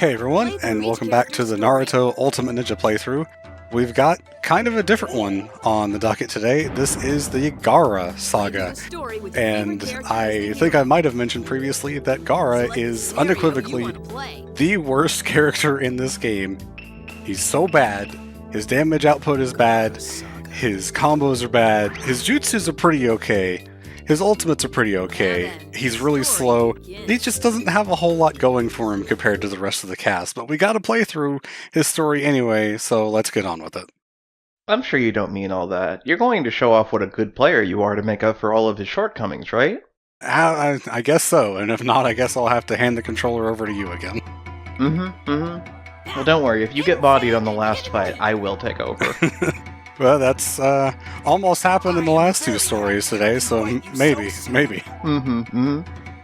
Hey everyone, and welcome back to the Naruto Ultimate Ninja playthrough. We've got kind of a different one on the docket today. This is the Gaara Saga, and I think I might have mentioned previously that Gaara is unequivocally the worst character in this game. He's so bad, his damage output is bad, his combos are bad, his jutsus are pretty okay, his ultimates are pretty okay, he's really slow, he just doesn't have a whole lot going for him compared to the rest of the cast, but we gotta play through his story anyway, so let's get on with it. I'm sure you don't mean all that. You're going to show off what a good player you are to make up for all of his shortcomings, right? I guess so, and if not, I guess I'll have to hand the controller over to you again. Well, don't worry, if you get bodied on the last fight, I will take over. Well, that's almost happened in the last two stories today, so maybe.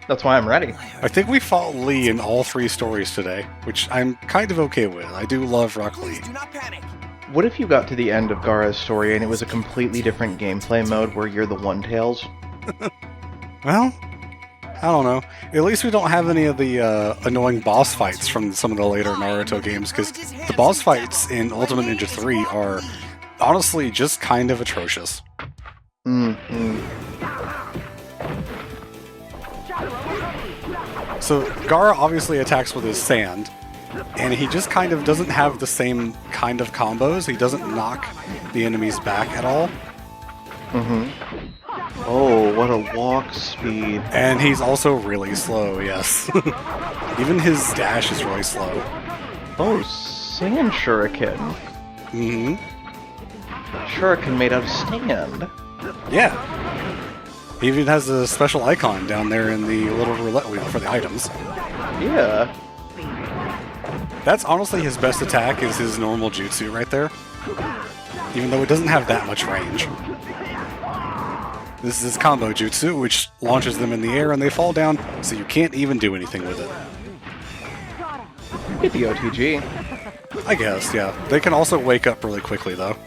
That's why I'm ready. I think we fought Lee in all three stories today, which I'm kind of okay with. I do love Rock Lee. What if you got to the end of Gaara's story and it was a completely different gameplay mode where you're the One-Tails? Well, I don't know. At least we don't have any of the annoying boss fights from some of the later Naruto games, because the boss fights in Ultimate Ninja 3 are honestly just kind of atrocious. So Gaara obviously attacks with his sand, and he just kind of doesn't have the same kind of combos. He doesn't knock the enemies back at all. Oh, what a walk speed. And he's also really slow, yes. Even his dash is really slow. Oh, sand shuriken. Shuriken made out of stand. Yeah. He even has a special icon down there in the little roulette wheel for the items. Yeah. That's honestly his best attack, is his normal jutsu right there. Even though it doesn't have that much range. This is his combo jutsu, which launches them in the air and they fall down, so you can't even do anything with it. Get the OTG. I guess, yeah. They can also wake up really quickly, though.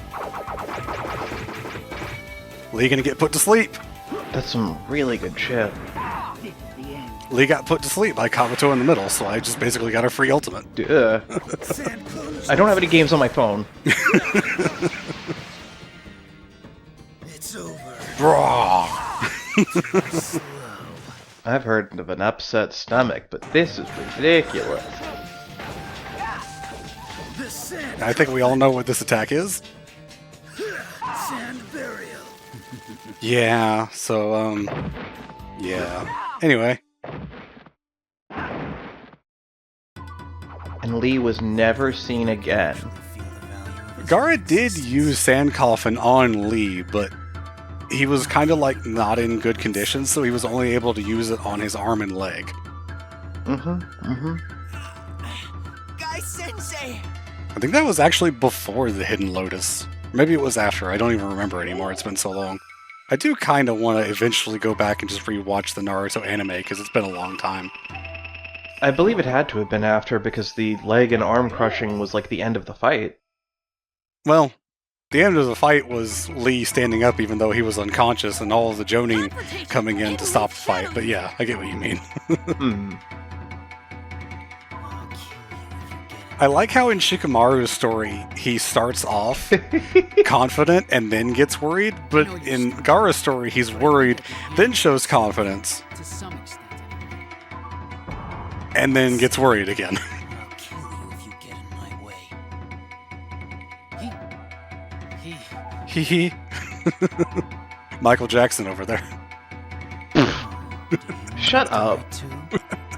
Lee gonna get put to sleep. That's some really good shit. Lee got put to sleep by Kabuto in the middle, so I just basically got a free ultimate. Duh. I don't have any games on my phone. It's over. I've heard of an upset stomach, but this is ridiculous. I think we all know what this attack is. Sand burial. Yeah, so, yeah. Anyway. And Lee was never seen again. Gaara did use Sand Coffin on Lee, but he was kind of like not in good condition, so he was only able to use it on his arm and leg. Guy Sensei! I think that was actually before the Hidden Lotus. Maybe it was after, I don't even remember anymore, it's been so long. I do kind of want to eventually go back and just rewatch the Naruto anime, because it's been a long time. I believe it had to have been after, because the leg and arm crushing was like the end of the fight. Well, the end of the fight was Lee standing up even though he was unconscious and all of the Jonin coming in to stop the fight, but yeah, I get what you mean. I like how in Shikamaru's story, he starts off confident and then gets worried, but in Gaara's story, he's worried, then shows confidence, and then gets worried again. I'll kill you if you get in my way. Hee hee. Michael Jackson over there. Shut up.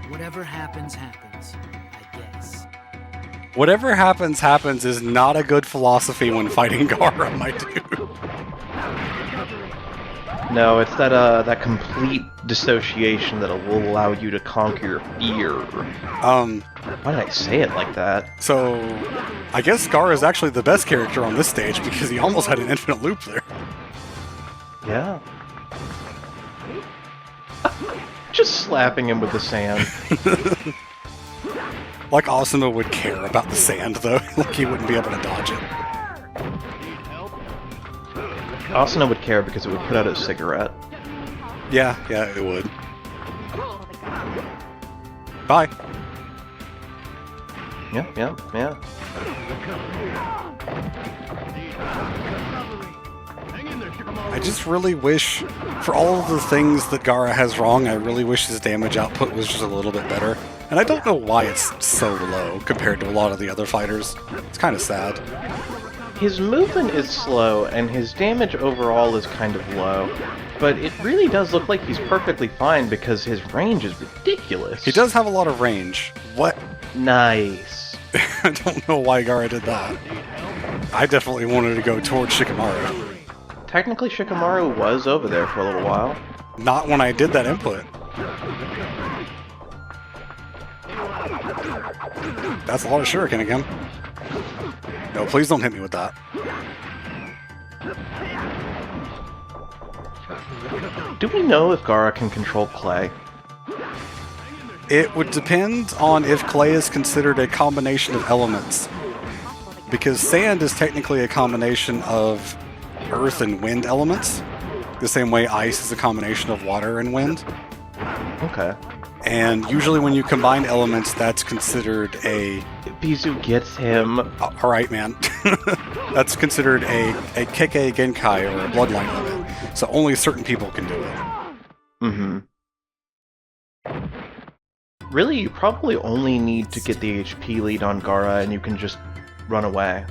Whatever happens, happens, I guess. Whatever happens, happens is not a good philosophy when fighting Gaara, my dude. No, it's that complete dissociation that will allow you to conquer your fear. Why did I say it like that? So, I guess Gaara is actually the best character on this stage because he almost had an infinite loop there. Yeah. Just slapping him with the sand. Like Asuna would care about the sand, though. Like he wouldn't be able to dodge it. Asuna would care because it would put out his cigarette. Yeah, it would. Bye. Yeah. I just really wish, for all of the things that Gaara has wrong, I really wish his damage output was just a little bit better. And I don't know why it's so low compared to a lot of the other fighters. It's kind of sad. His movement is slow, and his damage overall is kind of low. But it really does look like he's perfectly fine because his range is ridiculous. He does have a lot of range. What? Nice. I don't know why Gaara did that. I definitely wanted to go towards Shikamaru. Technically, Shikamaru was over there for a little while. Not when I did that input. That's a lot of shuriken again. No, please don't hit me with that. Do we know if Gaara can control clay? It would depend on if clay is considered a combination of elements. Because sand is technically a combination of earth and wind elements, the same way ice is a combination of water and wind. Okay. And usually when you combine elements, that's considered a... Bizu gets him. Alright, man. That's considered a Kekkei Genkai, or a bloodline limit. So only certain people can do it. Mm-hmm. Really, you probably only need to get the HP lead on Gaara and you can just run away.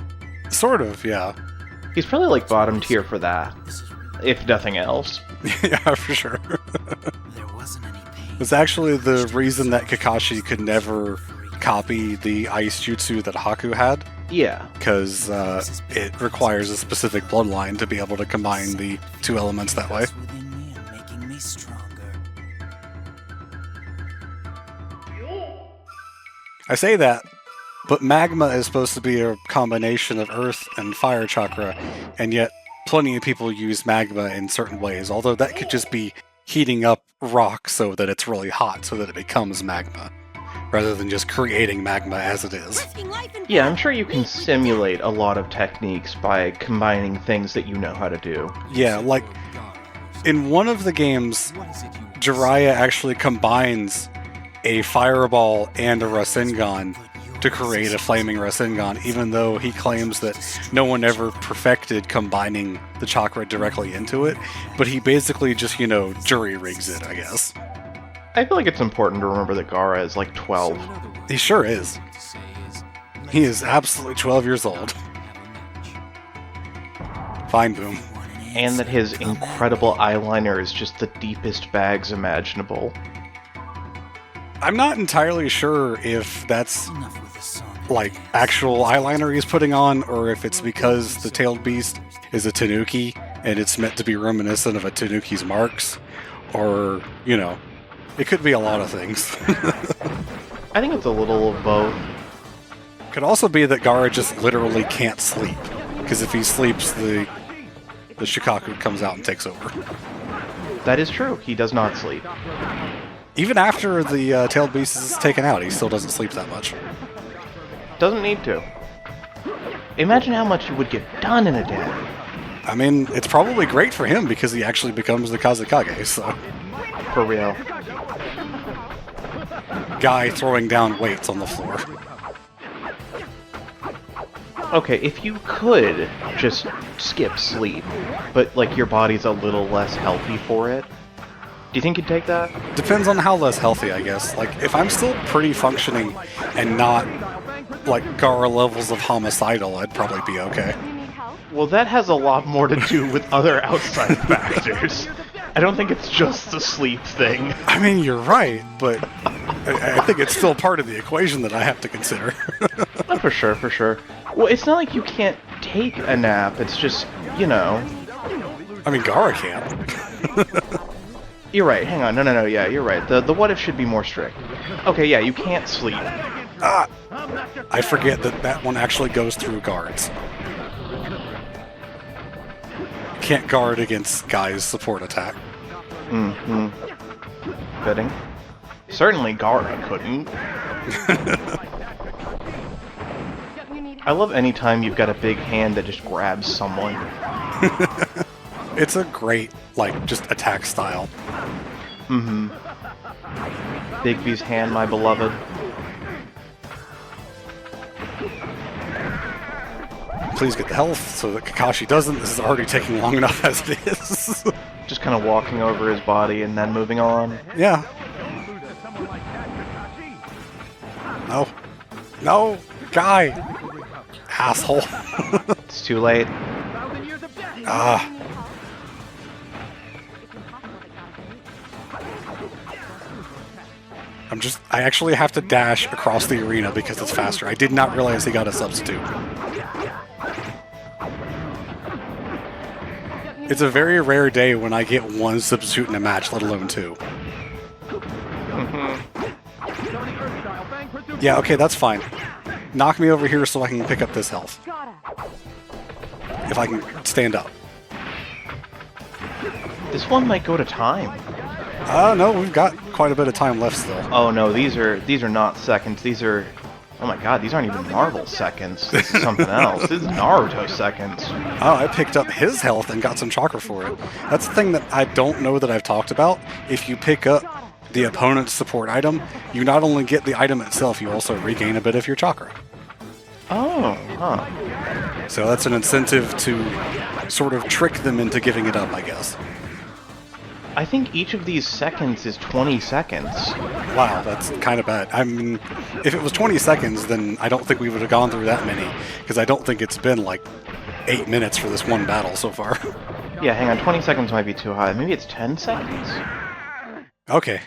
Sort of, yeah. He's probably like bottom tier for that, if nothing else. Yeah, for sure. It's actually the reason that Kakashi could never copy the ice jutsu that Haku had. Yeah. Because it requires a specific bloodline to be able to combine the two elements that way. I say that, but magma is supposed to be a combination of earth and fire chakra, and yet plenty of people use magma in certain ways, although that could just be heating up rock so that it's really hot so that it becomes magma, rather than just creating magma as it is. Yeah, I'm sure you can simulate a lot of techniques by combining things that you know how to do. Yeah, like, in one of the games, Jiraiya actually combines a fireball and a Rasengan to create a flaming Rasengan, even though he claims that no one ever perfected combining the chakra directly into it, but he basically just, jury-rigs it, I guess. I feel like it's important to remember that Gaara is like 12. He sure is. He is absolutely 12 years old. Fine, Boom. And that his incredible eyeliner is just the deepest bags imaginable. I'm not entirely sure if that's like actual eyeliner he's putting on, or if it's because the tailed beast is a tanuki and it's meant to be reminiscent of a tanuki's marks, or, it could be a lot of things. I think it's a little of both. Could also be that Gaara just literally can't sleep, because if he sleeps, the Shikaku comes out and takes over. That is true, he does not sleep. Even after the tailed beast is taken out, he still doesn't sleep that much. Doesn't need to. Imagine how much you would get done in a day. I mean, it's probably great for him because he actually becomes the Kazekage, so... For real. Guy throwing down weights on the floor. Okay, if you could just skip sleep, but like your body's a little less healthy for it, do you think you'd take that? Depends on how less healthy, I guess. Like, if I'm still pretty functioning and not, like, Gaara levels of homicidal, I'd probably be okay. Well, that has a lot more to do with other outside factors. I don't think it's just the sleep thing. I mean, you're right, but I think it's still part of the equation that I have to consider. Oh, for sure, for sure. Well, it's not like you can't take a nap, it's just, I mean, Gaara can't. You're right, hang on, no, yeah, you're right. The what if should be more strict. Okay, yeah, you can't sleep. Ah! I forget that one actually goes through guards. Can't guard against Guy's support attack. Mm-hmm. Fitting. Certainly Gaara couldn't. I love any time you've got a big hand that just grabs someone. It's a great, just attack style. Mm-hmm. Bigby's hand, my beloved. please get the health so that Kakashi doesn't. This is already taking long enough as it is. Just kind of walking over his body and then moving on. Yeah. No. No! Guy! Asshole. It's too late. Ah. I actually have to dash across the arena because it's faster. I did not realize he got a substitute. It's a very rare day when I get one substitute in a match, let alone two. Yeah, okay, that's fine. Knock me over here so I can pick up this health. If I can stand up. This one might go to time. No, we've got quite a bit of time left still. Oh no, these are not seconds. These are... Oh my god, these aren't even Marvel seconds. This is something else. This is Naruto seconds. Oh, I picked up his health and got some chakra for it. That's the thing that I don't know that I've talked about. If you pick up the opponent's support item, you not only get the item itself, you also regain a bit of your chakra. Oh, huh. So that's an incentive to sort of trick them into giving it up, I guess. I think each of these seconds is 20 seconds. Wow, that's kind of bad. I mean, if it was 20 seconds, then I don't think we would have gone through that many, because I don't think it's been like 8 minutes for this one battle so far. Yeah, hang on, 20 seconds might be too high. Maybe it's 10 seconds? Okay.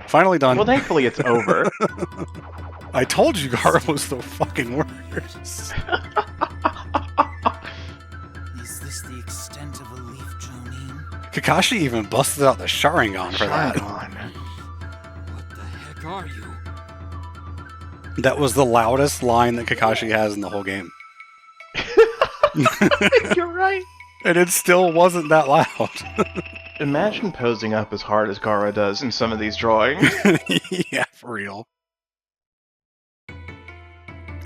Finally done. Well, thankfully it's over. I told you Gaara was the fucking worst. Is this the extent of a leaf, Jonin? Kakashi even busted out the Sharingan for that. Sharingan. What the heck are you? That was the loudest line that Kakashi has in the whole game. You're right. And it still wasn't that loud. Imagine posing up as hard as Gaara does in some of these drawings. Yeah, for real.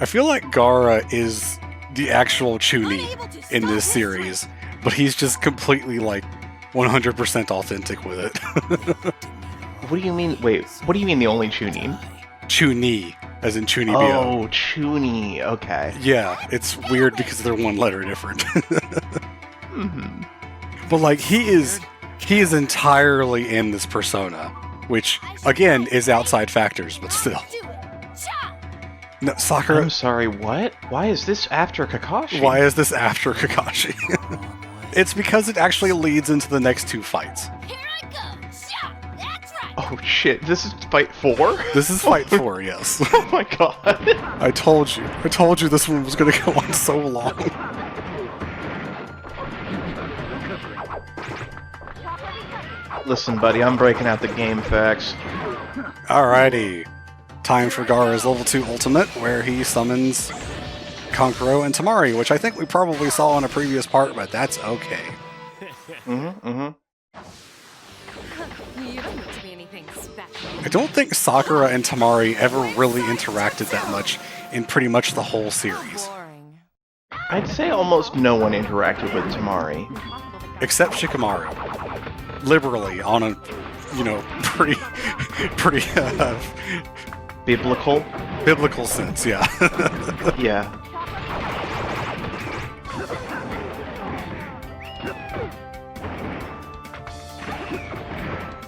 I feel like Gaara is the actual Chunin in this series, but he's just completely, like, 100% authentic with it. What do you mean? Wait, what do you mean the only Chunin? Chuni, as in Chunibyo. Oh, Chuni. Okay. Yeah, it's weird because they're one letter different. Mm-hmm. But, like, he is entirely in this persona, which, again, is outside factors, but still. No, Sakura... I'm sorry, what? Why is this after Kakashi? Why is this after Kakashi? It's because it actually leads into the next two fights. Here I go! Shot! That's right! Oh shit, this is fight 4? This is fight 4, yes. Oh my god. I told you this one was going to go on so long. Listen, buddy, I'm breaking out the game facts. Alrighty. Time for Gaara's level 2 ultimate, where he summons Kankuro and Tamari, which I think we probably saw in a previous part, but that's okay. You don't look to be anything special. I don't think Sakura and Tamari ever really interacted that much in pretty much the whole series. Boring. I'd say almost no one interacted with Tamari. Except Shikamaru. Liberally, on a, pretty biblical sense, yeah. Yeah.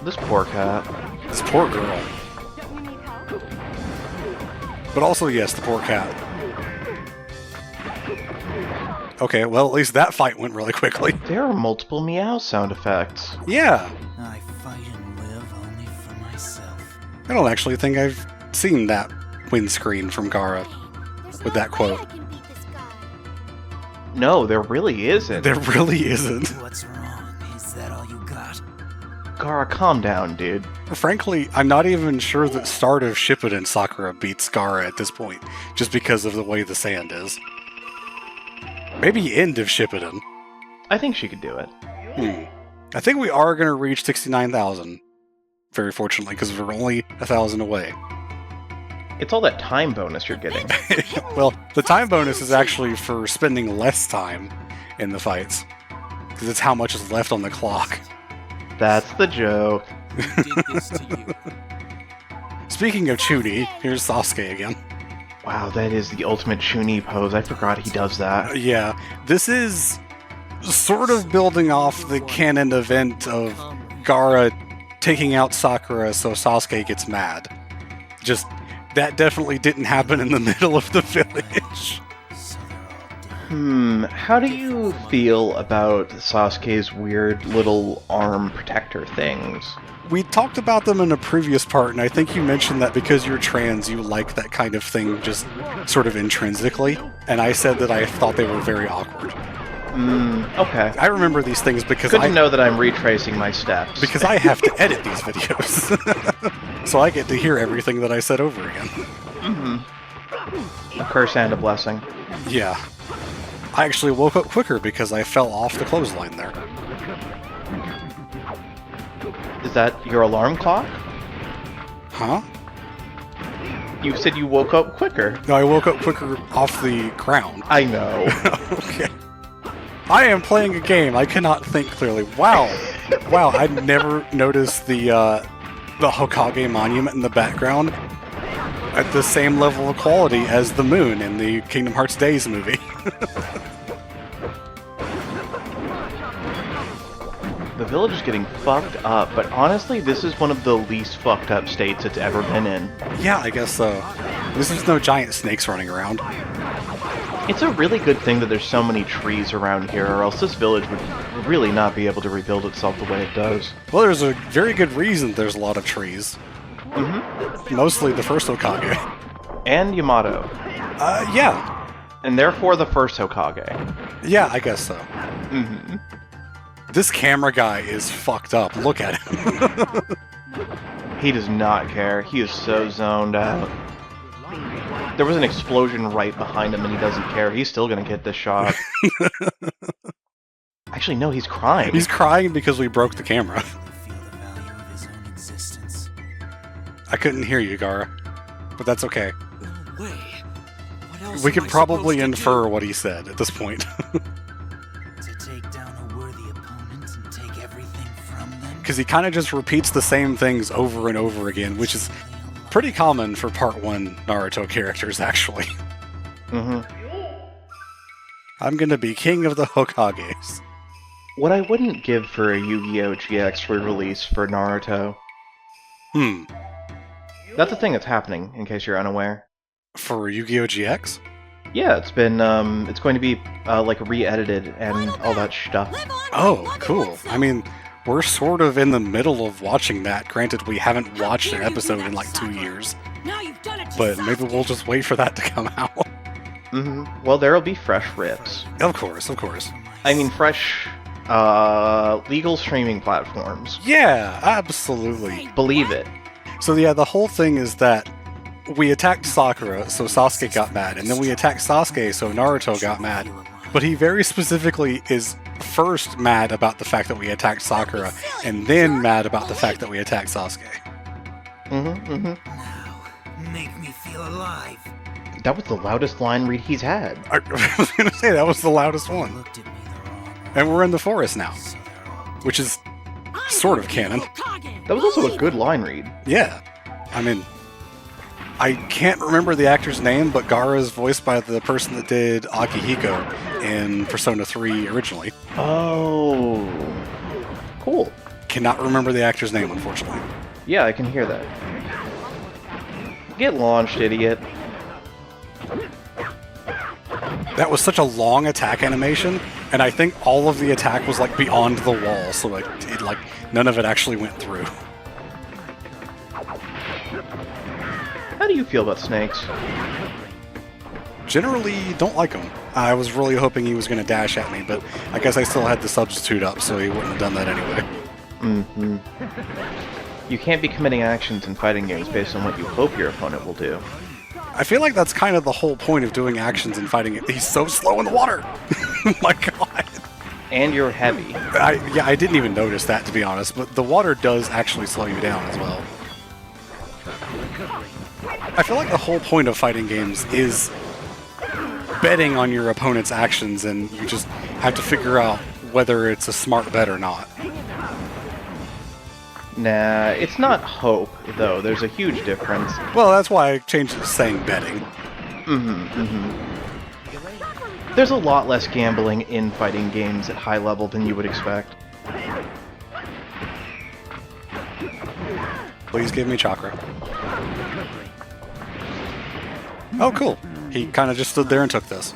This poor cat. This poor girl. But also, yes, the poor cat. Okay, well, at least that fight went really quickly. There are multiple meow sound effects. Yeah. I fight and live only for myself. I don't actually think I've seen that windscreen from Gaara with that quote. No, there really isn't. There really isn't. What's wrong? Is that all you got? Gaara, calm down, dude. Frankly, I'm not even sure that Start of Shippuden Sakura beats Gaara at this point, just because of the way the sand is. Maybe End of Shippuden. I think she could do it. I think we are going to reach 69,000. Very fortunately, because we're only 1,000 away. It's all that time bonus you're getting. Well, the time bonus is actually for spending less time in the fights. Because it's how much is left on the clock. That's the joke. Who did this to you? Speaking of Chuni, here's Sasuke again. Wow, that is the ultimate Chunin pose. I forgot he does that. Yeah, this is sort of building off the canon event of Gaara taking out Sakura so Sasuke gets mad. Just, that definitely didn't happen in the middle of the village. How do you feel about Sasuke's weird little arm protector things? We talked about them in a previous part, and I think you mentioned that because you're trans, you like that kind of thing just sort of intrinsically, and I said that I thought they were very awkward. Okay. I remember these things because Good to know that I'm retracing my steps. because I have to edit these videos. So I get to hear everything that I said over again. A curse and a blessing. Yeah. I actually woke up quicker because I fell off the clothesline there. Is that your alarm clock? Huh? You said you woke up quicker. No, I woke up quicker off the ground. I know. Okay. I am playing a game. I cannot think clearly. Wow. Wow, I never noticed the Hokage monument in the background at the same level of quality as the moon in the Kingdom Hearts Days movie. The village is getting fucked up, but honestly, this is one of the least fucked up states it's ever been in. Yeah, I guess so. There's no giant snakes running around. It's a really good thing that there's so many trees around here, or else this village would really not be able to rebuild itself the way it does. Well, there's a very good reason there's a lot of trees. Mostly the first Hokage. And Yamato. Yeah. And therefore the first Hokage. Yeah, I guess so. This camera guy is fucked up. Look at him. He does not care. He is so zoned out. There was an explosion right behind him and he doesn't care. He's still gonna get this shot. Actually, no, he's crying. He's crying because we broke the camera. Feel the value of his own existence. I couldn't hear you, Gaara. But that's okay. No way. What else We am could I probably supposed to infer what he said at this point. do? To take down a worthy opponent and take everything from them? Because he kind of just repeats the same things over and over again, which is pretty common for Part 1 Naruto characters, actually. I'm gonna be king of the Hokages. What I wouldn't give for a Yu-Gi-Oh! GX re-release for Naruto. That's a thing that's happening, in case you're unaware. For Yu-Gi-Oh! GX? Yeah, it's been, it's going to be, like, re-edited and all that stuff. Oh, cool. I mean, we're sort of in the middle of watching that. Granted, we haven't watched an episode in like 2 years. But maybe we'll just wait for that to come out. Well, there'll be fresh rips. Of course, of course. I mean, fresh, legal streaming platforms. Yeah, absolutely. Believe it. So yeah, the whole thing is that we attacked Sakura, so Sasuke got mad, and then we attacked Sasuke, so Naruto got mad. But he very specifically is first mad about the fact that we attacked Sakura, and then mad about the fact that we attacked Sasuke. Now, make me feel alive. That was the loudest line read he's had. I was gonna say, that was the loudest one. Looked at me the wrong way. And we're in the forest now, So they're all which is sort of canon. That was also a good line read. Yeah. I mean, I can't remember the actor's name, but Gaara is voiced by the person that did Akihiko in Persona 3 originally. Oh. Cool. Cannot remember the actor's name, unfortunately. Yeah, I can hear that. Get launched, idiot. That was such a long attack animation, and I think all of the attack was like beyond the wall, so like none of it actually went through. How do you feel about snakes? Generally, don't like him. I was really hoping he was going to dash at me, but I guess I still had the substitute up, so he wouldn't have done that anyway. You can't be committing actions in fighting games based on what you hope your opponent will do. I feel like that's kind of the whole point of doing actions and fighting it. He's so slow in the water! My god! And you're heavy. I didn't even notice that, to be honest, but the water does actually slow you down as well. I feel like the whole point of fighting games is betting on your opponent's actions, and you just have to figure out whether it's a smart bet or not. Nah, it's not hope, though. There's a huge difference. Well, that's why I changed it to saying betting. There's a lot less gambling in fighting games at high level than you would expect. Please give me chakra. Oh, cool. He kind of just stood there and took this.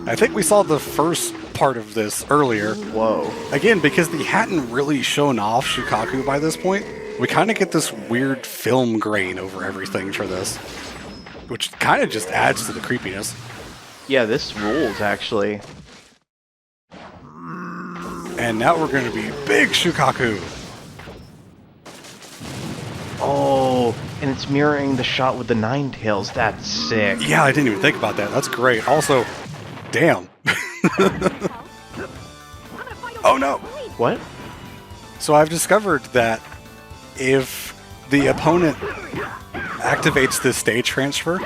I think we saw the first part of this earlier. Whoa. Again, because they hadn't really shown off Shukaku by this point, we kind of get this weird film grain over everything for this, which kind of just adds to the creepiness. Yeah, this rules, actually. And now we're going to be big Shukaku. Oh, and it's mirroring the shot with the Nine Tails. That's sick. Yeah, I didn't even think about that. That's great. Also, damn. Oh no! What? So I've discovered that if the opponent activates this stage transfer,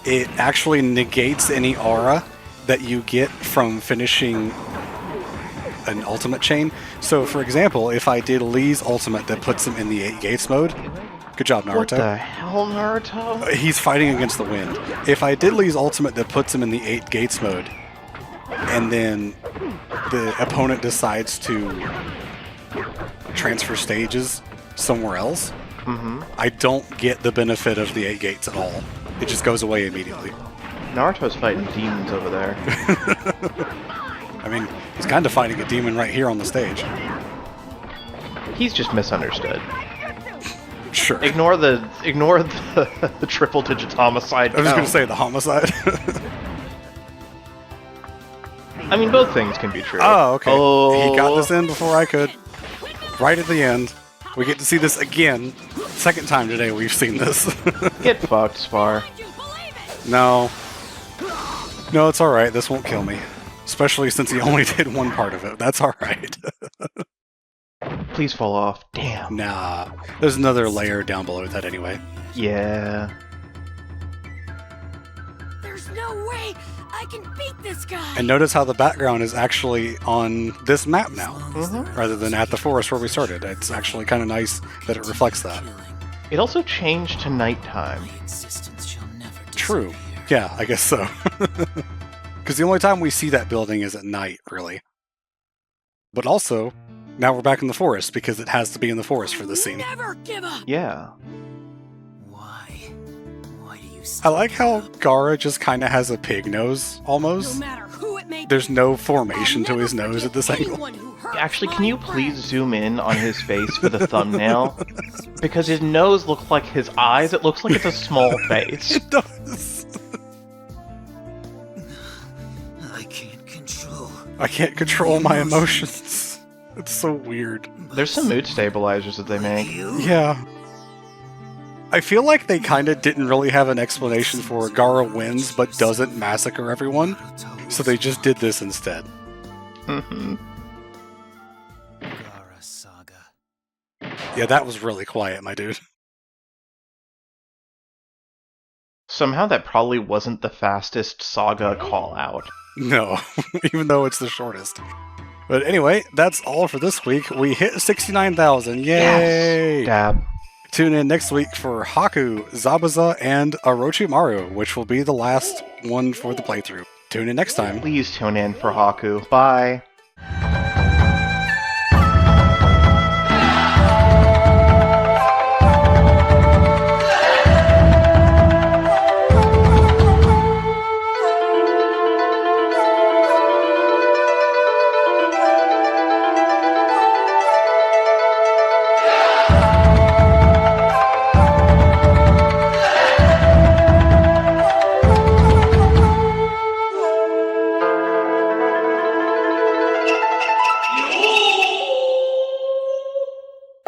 it actually negates any aura that you get from finishing an ultimate chain. So, for example, if I did Lee's ultimate that puts him in the 8 gates mode, good job, Naruto. What the hell, Naruto? He's fighting against the wind. If I did Lee's ultimate that puts him in the 8 gates mode, and then the opponent decides to transfer stages somewhere else, I don't get the benefit of the 8 gates at all. It just goes away immediately. Naruto's fighting demons over there. I mean, he's kind of fighting a demon right here on the stage. He's just misunderstood. Sure. Ignore the the triple digit homicide. I was just going count. to say the homicide. I mean, both things can be true. Oh, okay. Oh. He got this in before I could. Right at the end. We get to see this again. Second time today we've seen this. Get fucked, Spar. No. No, it's alright. This won't kill me. Especially since he only did one part of it. That's alright. Please fall off. Damn. Nah. There's another layer down below that anyway. Yeah. There's no way I can beat this guy. And notice how the background is actually on this map now, rather than at the forest where we started. It's actually kind of nice that it reflects that. It also changed to nighttime. My existence shall never True. disappear. Yeah, I guess so. Because the only time we see that building is at night, really. But also, now we're back in the forest, because it has to be in the forest for this scene. Never give up. Yeah. Why? Why do you I like how stop? Gaara just kind of has a pig nose, No almost. matter who it may be. There's no formation I'll to his never nose at this forgive angle. anyone who hurt Actually, can my you friend. please zoom in on his face for the thumbnail? Because his nose looks like his eyes. It looks like it's a small face. It does. I can't control. I can't control my emotions. It's so weird. There's some mood stabilizers that they make. You? Yeah. I feel like they kind of didn't really have an explanation for Gaara wins but doesn't massacre everyone, so they just did this instead. Mhm. Gaara Saga. Yeah, that was really quiet, my dude. Somehow that probably wasn't the fastest Saga call out. No, even though it's the shortest. But anyway, that's all for this week. We hit 69,000. Yay! Yes! Dab. Tune in next week for Haku, Zabuza, and Orochimaru, which will be the last one for the playthrough. Tune in next time. Please tune in for Haku. Bye.